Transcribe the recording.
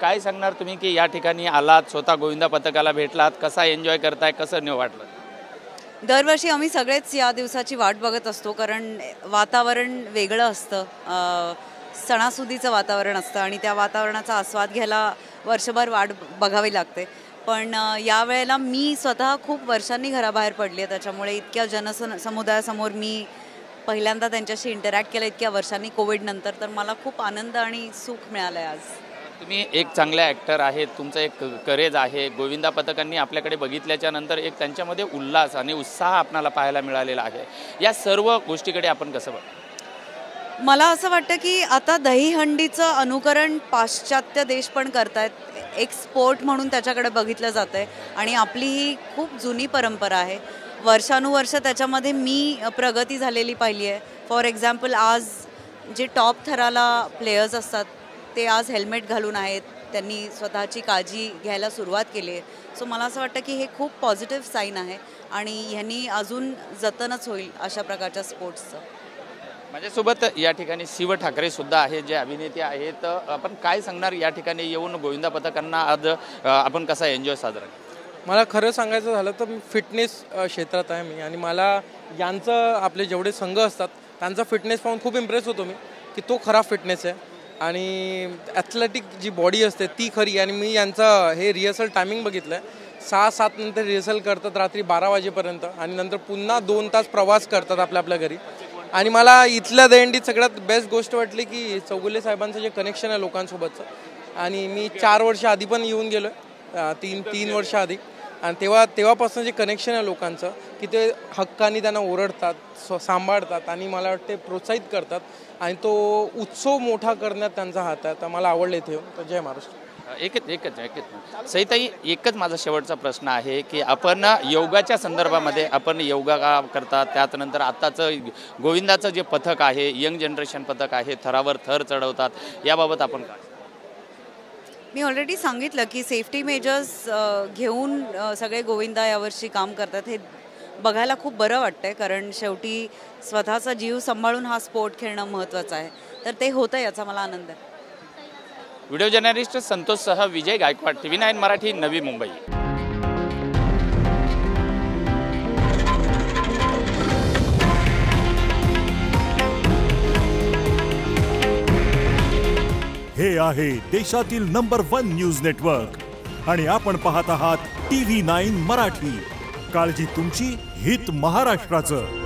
काय सांगणार तुम्ही की या ठिकाणी आलात, स्वतः गोविंदा पथकाला भेटलात, कसा एन्जॉय करताय, कसं नाही वाटलं? दरवर्षी आम्ही सगळेच या दिवसाची वाट बघत असतो, कारण वातावरण वेगळं असतं, सणासुदीचं वातावरण असतं आणि त्या वातावरणाचा आस्वाद घ्यायला वर्षभर वाट बघावी लागते. पण यावेळेला मी स्वतः खूप वर्षांनी घराबाहेर पडली आहे, त्याच्यामुळे इतक्या समुदायासमोर मी पहिल्यांदा त्यांच्याशी इंटरॅक्ट केलं इतक्या वर्षांनी कोविडनंतर. तर मला खूप आनंद आणि सुख मिळालं आहे आज. तुम्ही एक चांगल्या ॲक्टर आहेत, तुमचं एक करेज आहे. गोविंदा पथकांनी आपल्याकडे बघितल्याच्या नंतर एक त्यांच्यामध्ये उल्हास आणि उत्साह आपल्याला पाहायला मिळालेला आहे. या सर्व गोष्टीकडे आपण कसं बघतो? मला असं वाटतं की आता दहीहंडीचं अनुकरण पाश्चात्य देश पण करतायत. एक स्पोर्ट म्हणून त्याच्याकडे बघितलं जातं आहे आणि आपली ही खूप जुनी परंपरा आहे. वर्षानुवर्ष त्याच्यामध्ये मी प्रगती झालेली पाहिली आहे. फॉर एक्झाम्पल, आज जे टॉप थराला प्लेयर्स असतात ते आज हेल्मेट घालून आहेत, त्यांनी स्वतःची काळजी घ्यायला सुरुवात केली आहे. सो मला असं वाटतं की हे खूप पॉझिटिव्ह साईन आहे आणि ह्यांनी अजून जतनच होईल अशा प्रकारच्या स्पोर्ट्सचं. माझ्यासोबत या ठिकाणी शिव ठाकरे सुद्धा आहे, जे अभिनेते आहेत. आपण काय सांगणार या ठिकाणी येऊन गोविंदा पथकांना आज आपण कसा एन्जॉय साजरा? मला खरं सांगायचं झालं तर फिटनेस क्षेत्रात आहे मी, आणि मला यांचं आपले जेवढे संघ असतात त्यांचा फिटनेस पाहून खूप इम्प्रेस होतो मी की तो खरा फिटनेस आहे. आणि ॲथलेटिक जी बॉडी असते ती खरी. आणि मी यांचं हे रिहर्सल टायमिंग बघितलं आहे, 6-7 नंतर रिहर्सल करतात रात्री 12 वाजेपर्यंत आणि नंतर पुन्हा 2 तास प्रवास करतात आपल्या घरी. आणि मला इथल्या दहीहंडीत सगळ्यात बेस्ट गोष्ट वाटली की चौगुले साहेबांचं जे कनेक्शन आहे लोकांसोबतचं. आणि मी 4 वर्ष आधी पण येऊन गेलो आहे, 3 वर्ष आधी, आणि तेव्हापासून जे कनेक्शन आहे लोकांचं की ते हक्कानी त्यांना ओरडतात, सांभाळतात आणि मला वाटते प्रोत्साहित करतात, आणि तो उत्सव मोठा करण्यात त्यांचा हात आहे. तर मला आवडलं इथे येऊन. तर जय महाराष्ट्र. एकच सईताई, एकच माझा शेवटचा प्रश्न आहे की आपण योगाच्या संदर्भामध्ये आपण योगा करतात, त्यानंतर आत्ताचं गोविंदाचं जे पथक आहे, यंग जनरेशन पथक आहे, थरावर थर चढवतात, याबाबत आपण काय? मी ऑलरेडी सांगितलं की सेफ्टी मेजर्स घेऊन सगळे गोविंदा यावर्षी काम करतात. हे बघायला खूप बरं वाटतंय, कारण शेवटी स्वतःचा जीव सांभाळून हा स्पोर्ट खेळणं महत्त्वाचं आहे. तर ते होतं, याचा मला आनंद आहे. व्हिडिओ जर्नलिस्ट संतोषसह विजय गायकवाड, TV9 मराठी, नवी मुंबई. हे आहे देशातील नंबर 1 न्यूज नेटवर्क आणि आपण पाहत आहात TV9 मराठी. काळजी तुमची, हित महाराष्ट्राचं.